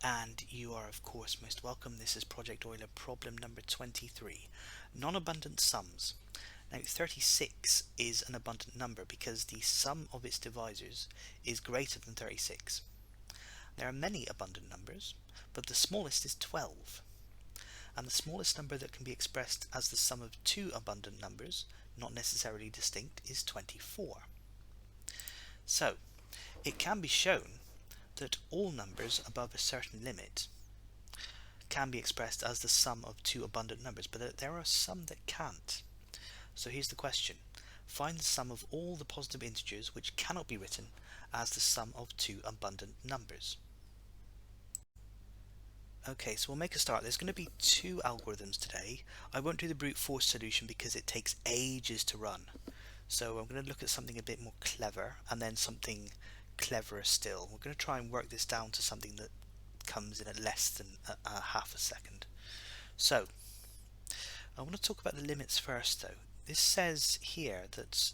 And you are of course most welcome. This is Project Euler problem number 23, non-abundant sums. Now 36 is an abundant number because the sum of its divisors is greater than 36. There are many abundant numbers, but the smallest is 12. And the smallest number that can be expressed as the sum of two abundant numbers, not necessarily distinct, is 24. So it can be shown that all numbers above a certain limit can be expressed as the sum of two abundant numbers, but there are some that can't. So here's the question. Find the sum of all the positive integers which cannot be written as the sum of two abundant numbers. Okay, so we'll make a start. There's going to be two algorithms today. I won't do the brute force solution because it takes ages to run. So I'm going to look at something a bit more clever and then something cleverer still. We're going to try and work this down to something that comes in at less than half a second. So I want to talk about the limits first though. This says here that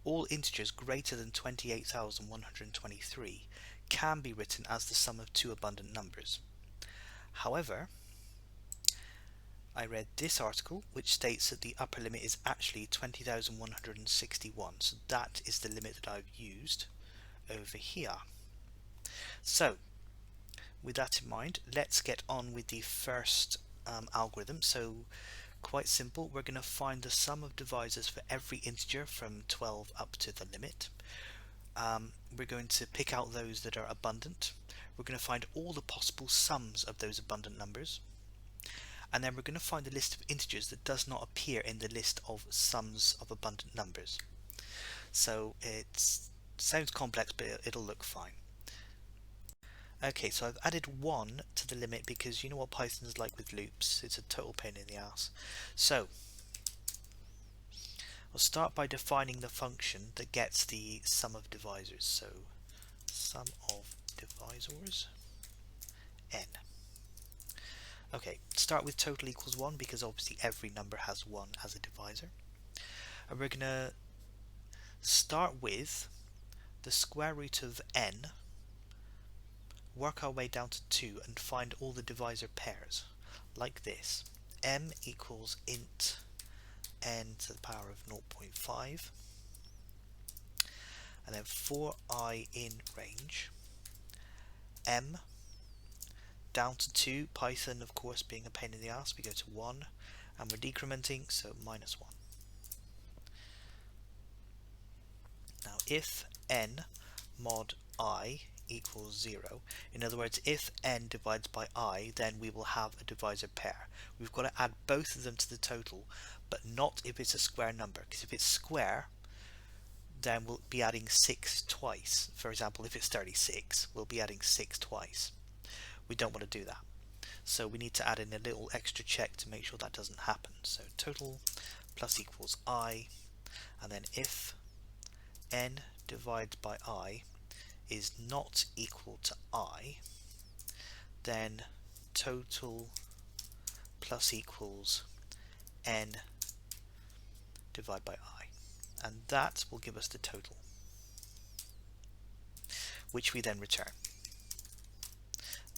all integers greater than 28,123 can be written as the sum of two abundant numbers. However, I read this article which states that the upper limit is actually 20,161, so that is the limit that I've used over here. So with that in mind, let's get on with the first algorithm. So quite simple, we're going to find the sum of divisors for every integer from 12 up to the limit. We're going to pick out those that are abundant. We're going to find all the possible sums of those abundant numbers, and then we're going to find the list of integers that does not appear in the list of sums of abundant numbers. So it sounds complex, but it'll look fine. Okay, so I've added 1 to the limit because you know what Python's like with loops, it's a total pain in the ass. So I'll start by defining the function that gets the sum of divisors. So sum of divisors n. Okay, start with total equals 1 because obviously every number has 1 as a divisor. And we're going to start with the square root of n, work our way down to 2 and find all the divisor pairs, like this. M equals int n to the power of 0.5, and then for I in range, m down to 2, Python of course being a pain in the ass, we go to 1, and we're decrementing, so minus 1. Now if n mod I equals 0, in other words if n divides by I, then we will have a divisor pair. We've got to add both of them to the total, but not if it's a square number, because if it's square then we'll be adding 6 twice. For example, if it's 36, we'll be adding 6 twice. We don't want to do that, so we need to add in a little extra check to make sure that doesn't happen. So total plus equals I, and then if n divided by I is not equal to I, then total plus equals n divided by I, and that will give us the total, which we then return.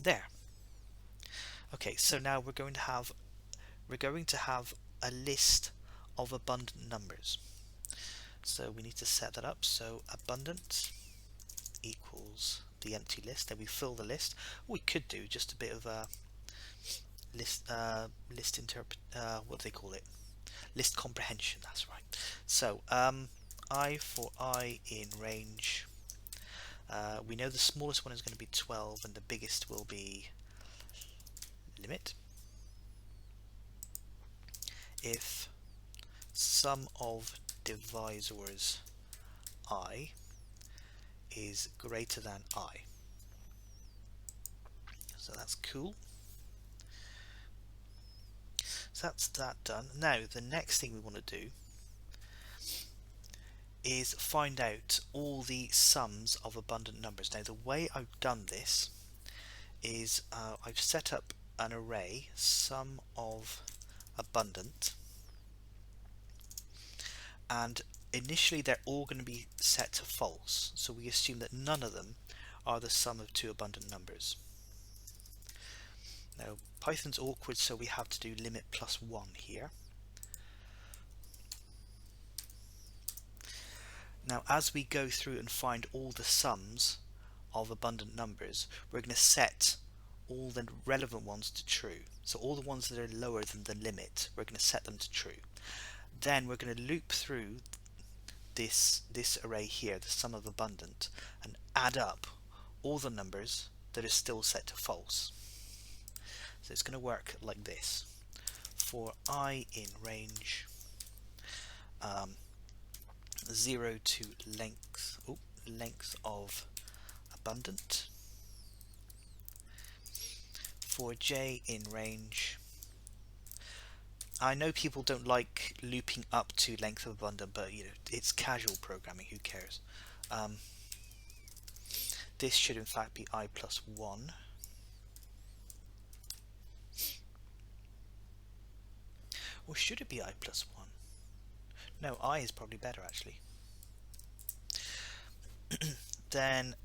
There. Okay, so now we're going to have a list of abundant numbers. So we need to set that up. So abundant equals the empty list. Then we fill the list. We could do just a bit of a list what do they call it? List comprehension. That's right. So I for I in range. We know the smallest one is going to be 12 and the biggest will be limit. If sum of divisors I is greater than I. So that's cool. So that's that done. Now the next thing we want to do is find out all the sums of abundant numbers. Now the way I've done this is I've set up an array sum of abundant, and initially they're all going to be set to false, so we assume that none of them are the sum of two abundant numbers. Now Python's awkward, so we have to do limit plus 1 here. Now as we go through and find all the sums of abundant numbers, we're going to set all the relevant ones to true. So all the ones that are lower than the limit, we're going to set them to true. Then we're going to loop through this array here, the sum of abundant, and add up all the numbers that are still set to false. So it's going to work like this. For I in range 0 to length of abundant, for j in range, I know people don't like looping up to length of abundant, but it's casual programming, who cares. This should in fact be I plus 1. Or should it be I plus 1? No, I is probably better actually. Then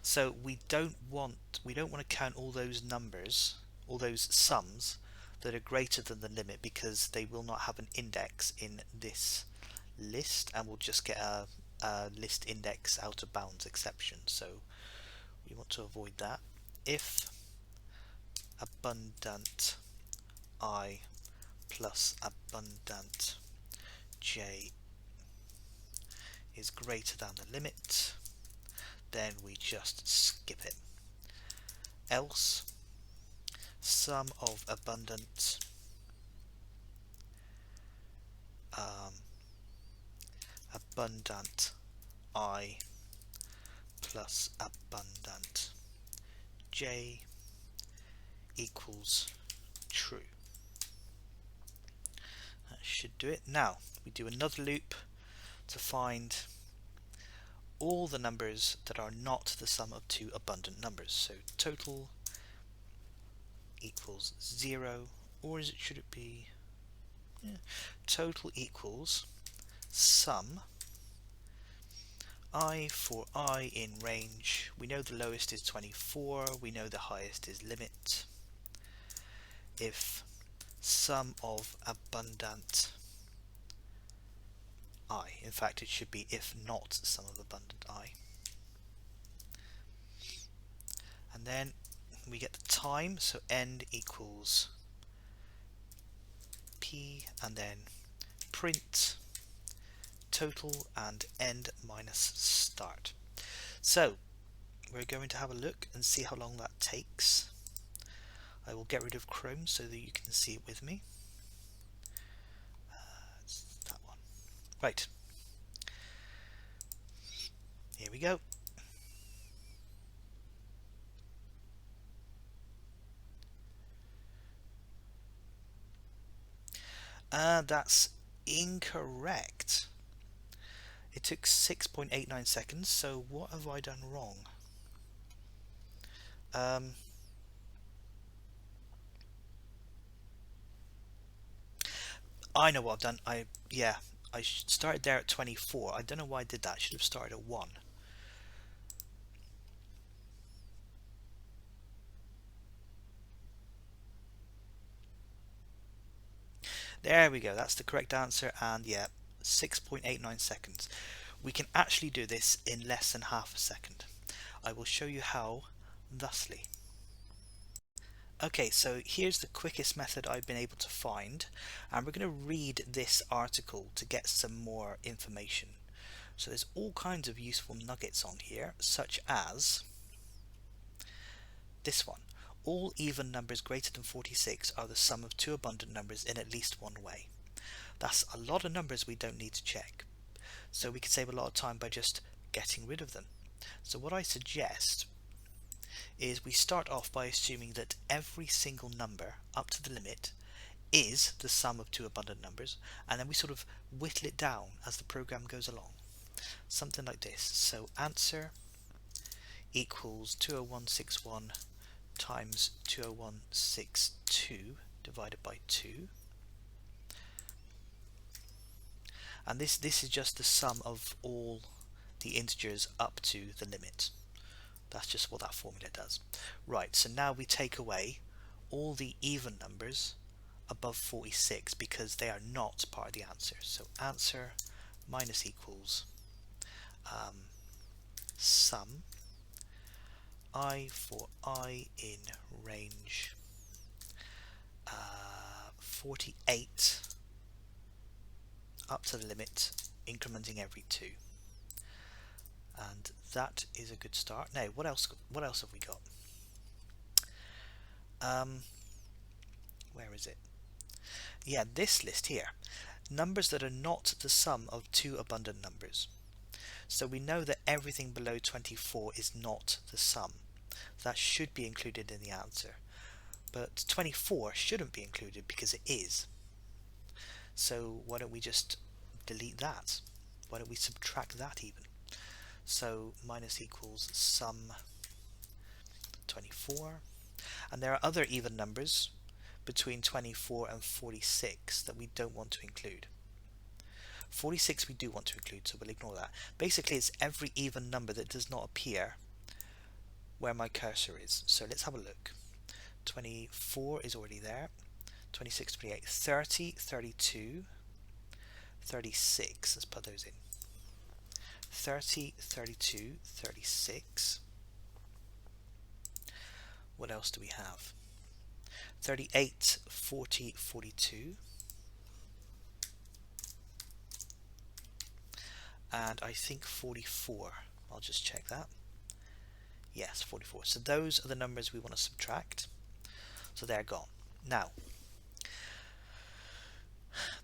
so we don't want to count all those numbers, all those sums that are greater than the limit, because they will not have an index in this list, and we'll just get a list index out of bounds exception. So we want to avoid that. If abundant I plus abundant j is greater than the limit, then we just skip it. Else sum of abundant abundant I plus abundant j equals true. That should do it. Now we do another loop to find all the numbers that are not the sum of two abundant numbers. So total equals 0, or should it be total equals sum I for I in range. We know the lowest is 24, we know the highest is limit. If sum of abundant I, in fact it should be if not sum of abundant I. And then we get the time, so end equals p, and then print total and end minus start. So we're going to have a look and see how long that takes. I will get rid of Chrome so that you can see it with me. It's that one. Right. Here we go. That's incorrect. It took 6.89 seconds, so what have I done wrong? I know what I've done. I started there at 24. I don't know why I did that. I should have started at 1. There we go. That's the correct answer, and yeah, 6.89 seconds. We can actually do this in less than half a second. I will show you how thusly. Okay, so here's the quickest method I've been able to find, and we're going to read this article to get some more information. So there's all kinds of useful nuggets on here, such as this one. All even numbers greater than 46 are the sum of two abundant numbers in at least one way. That's a lot of numbers we don't need to check. So we can save a lot of time by just getting rid of them. So what I suggest is we start off by assuming that every single number up to the limit is the sum of two abundant numbers, and then we sort of whittle it down as the program goes along. Something like this. So answer equals 20161 times 20162 divided by 2. And this is just the sum of all the integers up to the limit. That's just what that formula does. Right, so now we take away all the even numbers above 46 because they are not part of the answer. So answer minus equals sum I for I in range 48 up to the limit, incrementing every 2. And that is a good start. Now, what else have we got? Where is it? Yeah, this list here. Numbers that are not the sum of two abundant numbers. So we know that everything below 24 is not the sum. That should be included in the answer. But 24 shouldn't be included because it is. So why don't we just delete that? Why don't we subtract that even? So minus equals sum 24. And there are other even numbers between 24 and 46 that we don't want to include. 46 we do want to include, so we'll ignore that. Basically, it's every even number that does not appear where my cursor is. So let's have a look. 24 is already there. 26, 28, 30, 32, 36. Let's put those in. 30, 32, 36. What else do we have? 38, 40, 42. And I think 44. I'll just check that. Yes, 44. So those are the numbers we want to subtract. So they're gone. Now,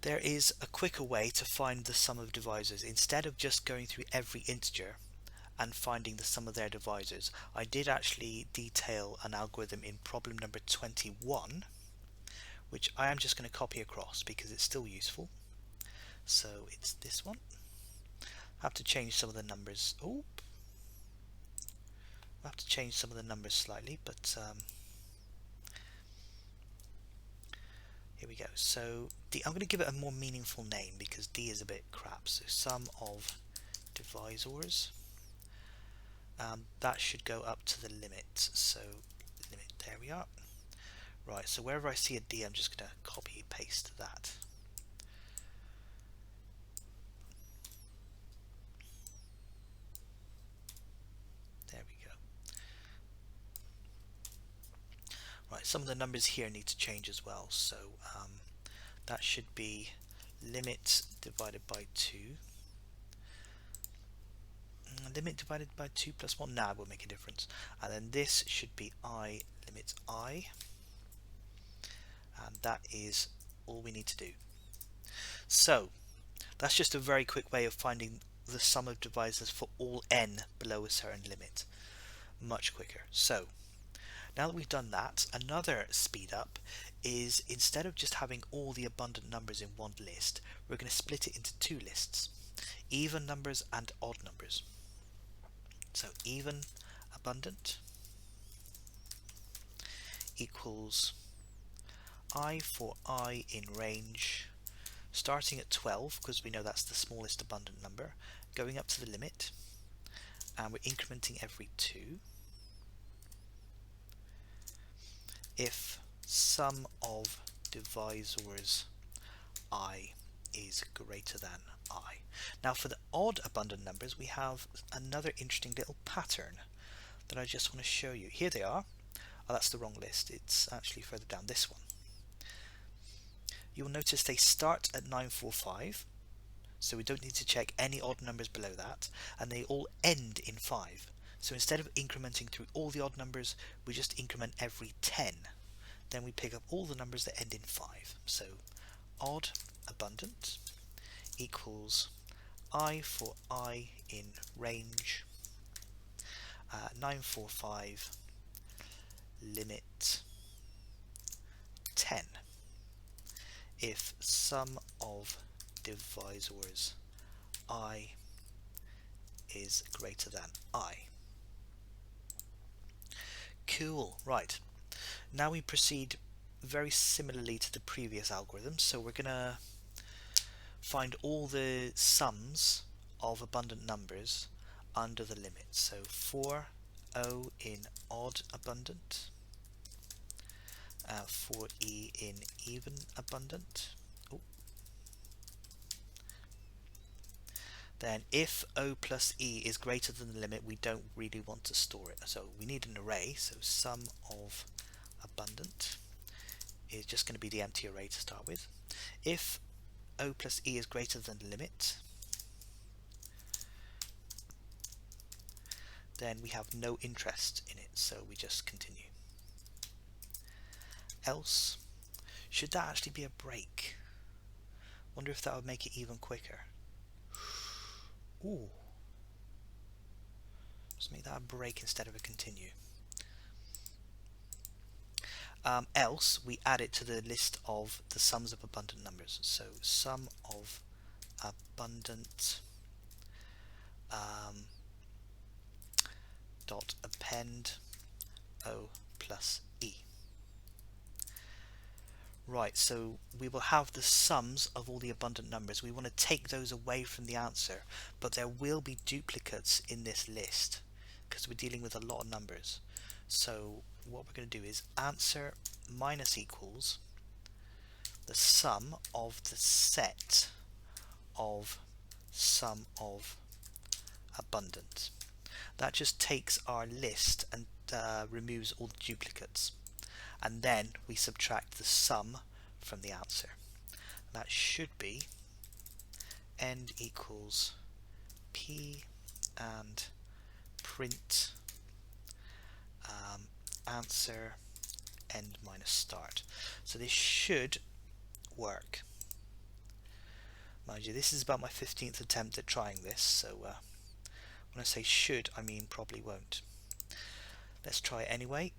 there is a quicker way to find the sum of divisors. Instead of just going through every integer and finding the sum of their divisors, I did actually detail an algorithm in problem number 21, which I am just going to copy across because it's still useful. So it's this one. I have to change some of the numbers. Oh, I have to change some of the numbers slightly, but here we go. So I'm going to give it a more meaningful name because D is a bit crap. So sum of divisors. That should go up to the limit. So limit, there we are. Right, so wherever I see a D, I'm just going to copy paste that. There we go. Right, some of the numbers here need to change as well. So that should be limit divided by 2. Limit divided by 2 plus 1 now will make a difference. And then this should be I limit I. And that is all we need to do. So that's just a very quick way of finding the sum of divisors for all n below a certain limit. Much quicker. So now that we've done that, another speed up is instead of just having all the abundant numbers in one list, we're going to split it into two lists, even numbers and odd numbers. So even abundant equals I for I in range starting at 12 because we know that's the smallest abundant number, going up to the limit, and we're incrementing every 2 if sum of divisors I is greater than I. Now for the odd abundant numbers we have another interesting little pattern that I just want to show you. Here they are. Oh, that's the wrong list. It's actually further down, this one. You'll notice they start at 945, so we don't need to check any odd numbers below that, and they all end in 5. So instead of incrementing through all the odd numbers, we just increment every 10. Then we pick up all the numbers that end in 5. So odd abundant equals I for I in range 945 limit 10 if sum of divisors I is greater than I. Cool, right. Now we proceed very similarly to the previous algorithm, so we're going to find all the sums of abundant numbers under the limit. So for O in odd abundant, for E in even abundant. Oh. Then if O plus E is greater than the limit, we don't really want to store it. So we need an array, so sum of abundant is just going to be the empty array to start with. If O plus E is greater than the limit, then we have no interest in it, so we just continue. Else, should that actually be a break? Wonder if that would make it even quicker. Ooh. Let's make that a break instead of a continue. Else, we add it to the list of the sums of abundant numbers. So sum of abundant dot append O plus E. Right, so we will have the sums of all the abundant numbers. We want to take those away from the answer, but there will be duplicates in this list because we're dealing with a lot of numbers. So what we're going to do is answer minus equals the sum of the set of sum of abundant. That just takes our list and removes all the duplicates, and then we subtract the sum from the answer. That should be end equals p and print answer end minus start. So this should work. Mind you, this is about my 15th attempt at trying this, so when I say should, I mean probably won't. Let's try it anyway.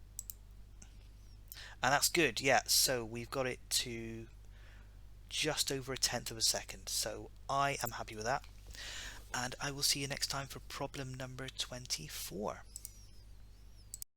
And that's good, yeah, so we've got it to just over 1/10 of a second, so I am happy with that. And I will see you next time for problem number 24.